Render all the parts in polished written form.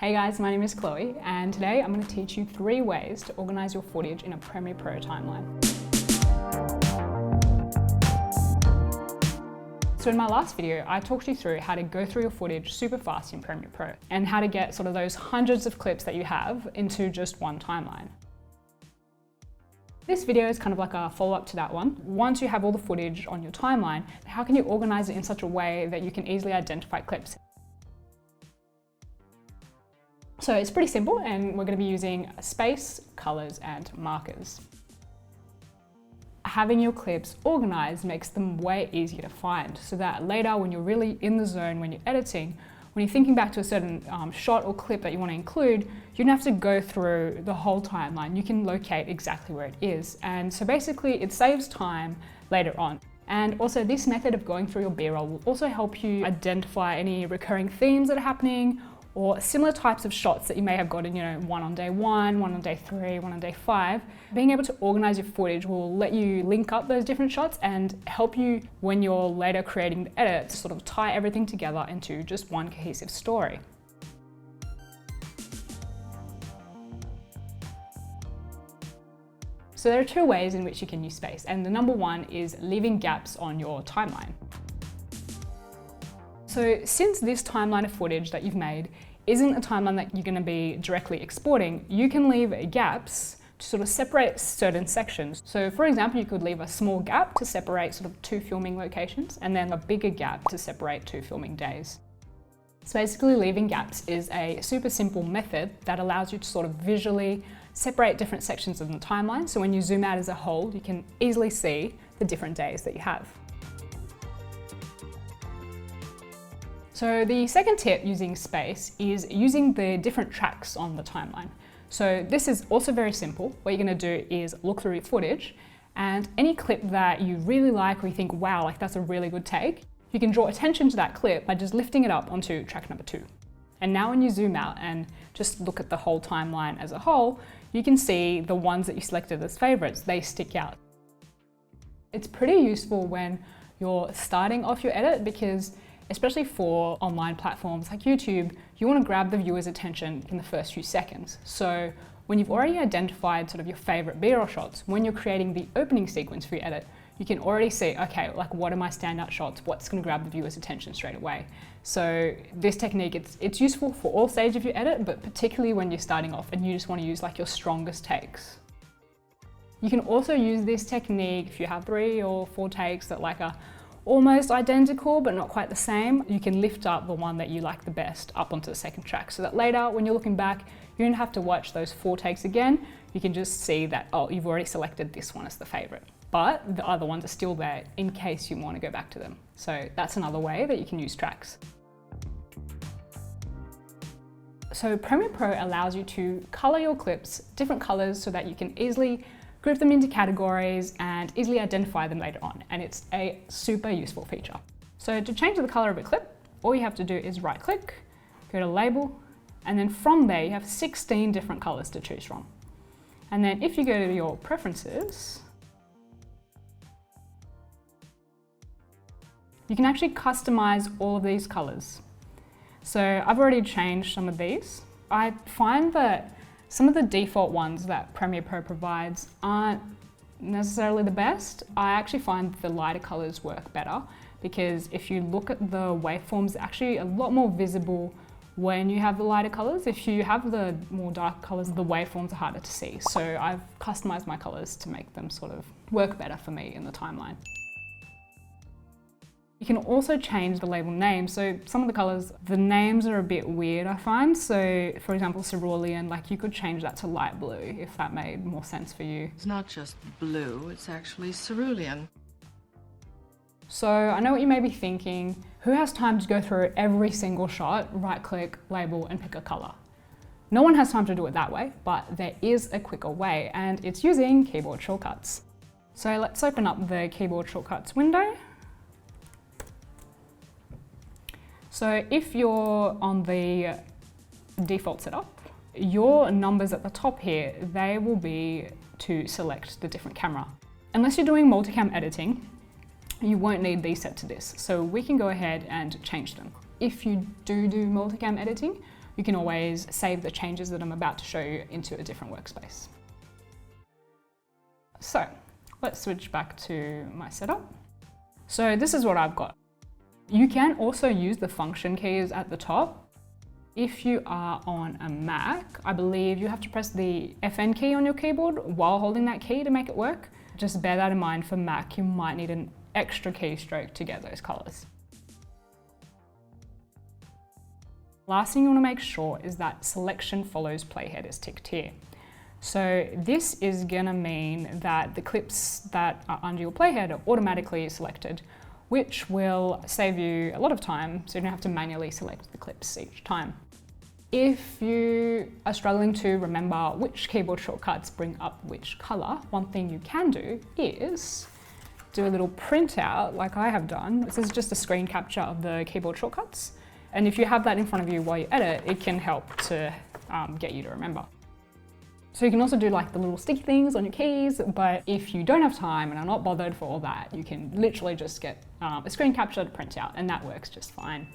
Hey guys, my name is Chloe and today I'm going to teach you 3 ways to organise your footage in a Premiere Pro timeline. So in my last video, I talked you through how to go through your footage super fast in Premiere Pro and how to get sort of those hundreds of clips that you have into just one timeline. This video is kind of like a follow-up to that one. Once you have all the footage on your timeline, how can you organise it in such a way that you can easily identify clips? So it's pretty simple and we're going to be using space, colours and markers. Having your clips organised makes them way easier to find so that later when you're really in the zone, when you're editing, when you're thinking back to a certain shot or clip that you want to include, you don't have to go through the whole timeline. You can locate exactly where it is. And so basically it saves time later on. And also this method of going through your B-roll will also help you identify any recurring themes that are happening or similar types of shots that you may have gotten, one on day 1, one on day 3, one on day 5. Being able to organise your footage will let you link up those different shots and help you when you're later creating the edit to sort of tie everything together into just one cohesive story. So there are 2 ways in which you can use space, and the number one is leaving gaps on your timeline. So since this timeline of footage that you've made isn't a timeline that you're going to be directly exporting, you can leave gaps to sort of separate certain sections. So for example, you could leave a small gap to separate sort of 2 filming locations and then a bigger gap to separate 2 filming days. So basically leaving gaps is a super simple method that allows you to sort of visually separate different sections of the timeline. So when you zoom out as a whole, you can easily see the different days that you have. So the second tip using space is using the different tracks on the timeline. So this is also very simple. What you're going to do is look through your footage and any clip that you really like or you think, wow, like that's a really good take, you can draw attention to that clip by just lifting it up onto track number 2. And now when you zoom out and just look at the whole timeline as a whole, you can see the ones that you selected as favorites, they stick out. It's pretty useful when you're starting off your edit because especially for online platforms like YouTube, you want to grab the viewer's attention in the first few seconds. So when you've already identified sort of your favorite B-roll shots, when you're creating the opening sequence for your edit, you can already see, okay, like what are my standout shots? What's going to grab the viewer's attention straight away? So this technique, it's useful for all stages of your edit, but particularly when you're starting off and you just want to use like your strongest takes. You can also use this technique if you have 3 or 4 takes that like are almost identical but not quite the same. You can lift up the one that you like the best up onto the second track so that later when you're looking back, you don't have to watch those 4 takes again. You can just see that, oh, you've already selected this one as the favorite, but the other ones are still there in case you want to go back to them. So that's another way that you can use tracks. So Premiere Pro allows you to color your clips different colors so that you can easily group them into categories and easily identify them later on. And it's a super useful feature. So to change the color of a clip, all you have to do is right click, go to label, and then from there you have 16 different colors to choose from. And then if you go to your preferences, you can actually customize all of these colors. So I've already changed some of these. I find that some of the default ones that Premiere Pro provides aren't necessarily the best. I actually find the lighter colors work better because if you look at the waveforms, they're actually a lot more visible when you have the lighter colors. If you have the more dark colors, the waveforms are harder to see. So I've customized my colors to make them sort of work better for me in the timeline. You can also change the label name. So some of the colors, the names are a bit weird, I find. So for example, cerulean, like you could change that to light blue if that made more sense for you. It's not just blue, it's actually cerulean. So I know what you may be thinking, who has time to go through every single shot, right click, label and pick a color? No one has time to do it that way, but there is a quicker way and it's using keyboard shortcuts. So let's open up the keyboard shortcuts window. So if you're on the default setup, your numbers at the top here, they will be to select the different camera. Unless you're doing multicam editing, you won't need these set to this. So we can go ahead and change them. If you do multicam editing, you can always save the changes that I'm about to show you into a different workspace. So let's switch back to my setup. So this is what I've got. You can also use the function keys at the top. If you are on a Mac, I believe you have to press the FN key on your keyboard while holding that key to make it work. Just bear that in mind. For Mac, you might need an extra keystroke to get those colors. Last thing you want to make sure is that selection follows playhead is ticked here. So this is gonna mean that the clips that are under your playhead are automatically selected, which will save you a lot of time, so you don't have to manually select the clips each time. If you are struggling to remember which keyboard shortcuts bring up which color, one thing you can do is do a little printout like I have done. This is just a screen capture of the keyboard shortcuts. And if you have that in front of you while you edit, it can help to get you to remember. So you can also do like the little sticky things on your keys, but if you don't have time and are not bothered for all that, you can literally just get a screen capture to print out, and that works just fine.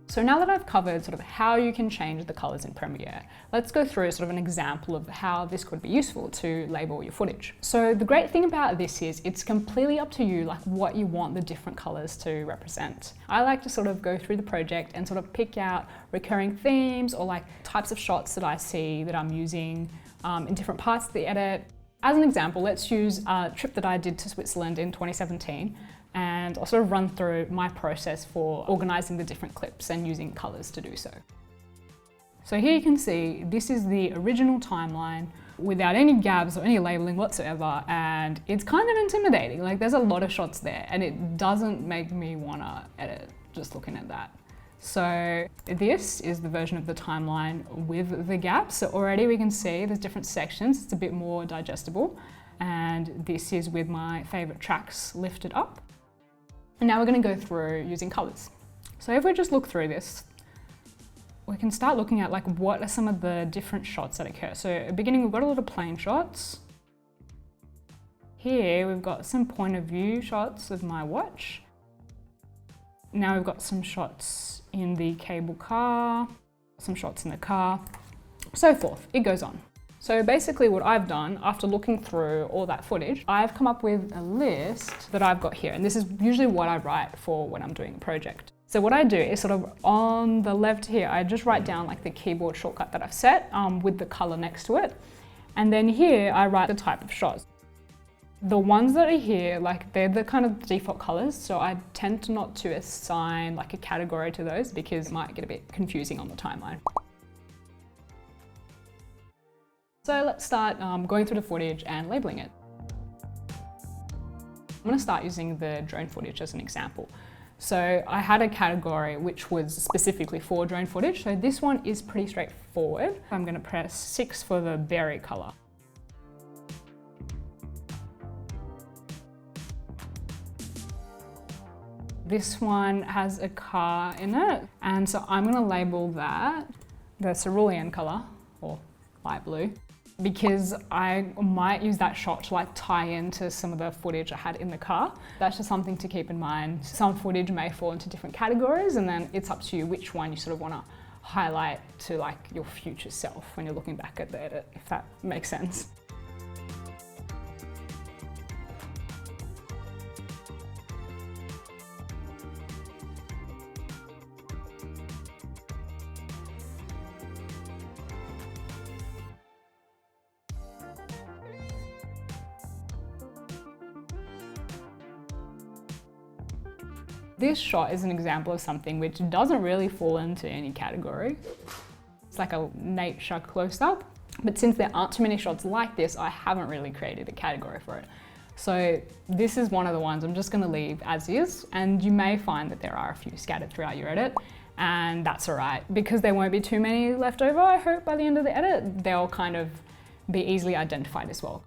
So now that I've covered sort of how you can change the colors in Premiere, let's go through sort of an example of how this could be useful to label your footage. So the great thing about this is it's completely up to you, like what you want the different colors to represent. I like to sort of go through the project and sort of pick out recurring themes or like types of shots that I see that I'm using in different parts of the edit. As an example, let's use a trip that I did to Switzerland in 2017. And I'll sort of run through my process for organizing the different clips and using colors to do so. So here you can see this is the original timeline without any gaps or any labeling whatsoever, and it's kind of intimidating. Like there's a lot of shots there and it doesn't make me wanna edit just looking at that. So this is the version of the timeline with the gaps. So already we can see there's different sections, it's a bit more digestible. And this is with my favorite tracks lifted up. And now we're going to go through using colors. So if we just look through this, we can start looking at like what are some of the different shots that occur. So at the beginning, we've got a lot of plane shots. Here we've got some point of view shots of my watch. Now we've got some shots in the cable car, some shots in the car, so forth. It goes on. So basically what I've done after looking through all that footage, I've come up with a list that I've got here. And this is usually what I write for when I'm doing a project. So what I do is sort of on the left here, I just write down like the keyboard shortcut that I've set with the color next to it. And then here I write the type of shots. The ones that are here, like they're the kind of default colors. So I tend to not to assign like a category to those because it might get a bit confusing on the timeline. So let's start going through the footage and labeling it. I'm going to start using the drone footage as an example. So I had a category which was specifically for drone footage. So this one is pretty straightforward. I'm going to press 6 for the berry color. This one has a car in it. And so I'm going to label that the cerulean color or light blue, because I might use that shot to like tie into some of the footage I had in the car. That's just something to keep in mind. Some footage may fall into different categories, and then it's up to you which one you sort of want to highlight to like your future self when you're looking back at the edit, if that makes sense. This shot is an example of something which doesn't really fall into any category. It's like a nature close-up, but since there aren't too many shots like this, I haven't really created a category for it. So this is one of the ones I'm just going to leave as is, and you may find that there are a few scattered throughout your edit, and that's all right, because there won't be too many left over. I hope by the end of the edit, they'll kind of be easily identified as well.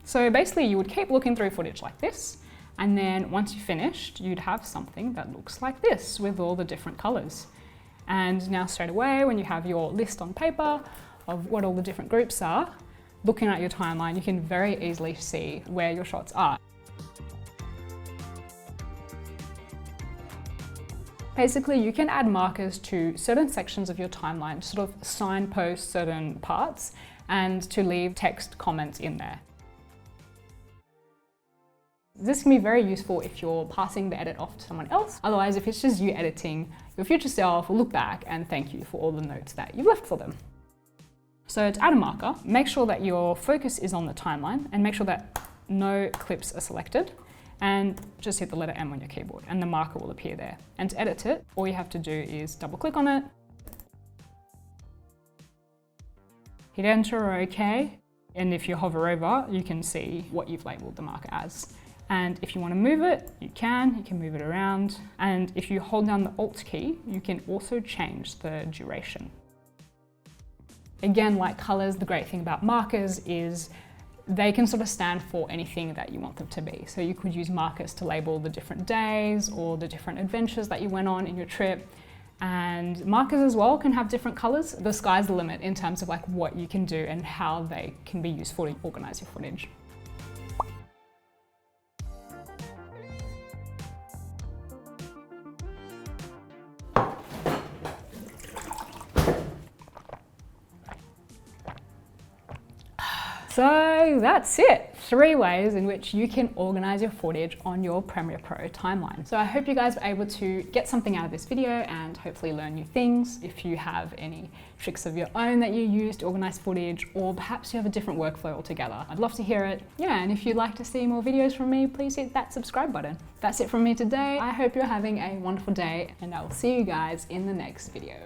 So basically you would keep looking through footage like this, and then once you're finished, you'd have something that looks like this with all the different colors. And now straight away, when you have your list on paper of what all the different groups are, looking at your timeline, you can very easily see where your shots are. Basically, you can add markers to certain sections of your timeline to sort of signpost certain parts and to leave text comments in there. This can be very useful if you're passing the edit off to someone else. Otherwise, if it's just you editing, your future self will look back and thank you for all the notes that you've left for them. So to add a marker, make sure that your focus is on the timeline and make sure that no clips are selected, and just hit the letter M on your keyboard and the marker will appear there. And to edit it, all you have to do is double click on it, hit enter or OK, and if you hover over, you can see what you've labeled the marker as. And if you want to move it, you can move it around. And if you hold down the Alt key, you can also change the duration. Again, like colors, the great thing about markers is they can sort of stand for anything that you want them to be. So you could use markers to label the different days or the different adventures that you went on in your trip. And markers as well can have different colors. The sky's the limit in terms of like what you can do and how they can be useful to organize your footage. So that's it. 3 ways in which you can organize your footage on your Premiere Pro timeline. So I hope you guys were able to get something out of this video and hopefully learn new things. If you have any tricks of your own that you use to organize footage, or perhaps you have a different workflow altogether, I'd love to hear it. Yeah, and if you'd like to see more videos from me, please hit that subscribe button. That's it from me today. I hope you're having a wonderful day and I will see you guys in the next video.